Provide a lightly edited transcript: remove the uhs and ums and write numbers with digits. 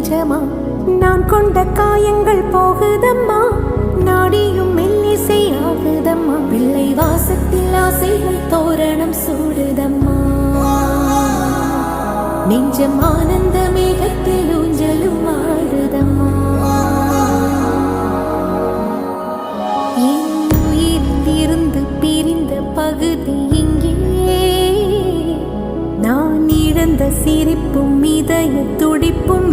நிஜமா நான் கொண்ட காயங்கள் போகுதம்மா நாடியும் மெல்லிசை ஆகுதம்மா பிள்ளை வாசத்தில் ஆசைகள் தோரணம் சூடுதம்மா நெஞ்சம் ஆனந்த மேகத்தில் ஊஞ்சலும் ஆடுதம்மா என் உயிரிலிருந்து பிரிந்த பகுதி இங்கே நான் இழந்த சிரிப்பும் இதய துடிப்பும்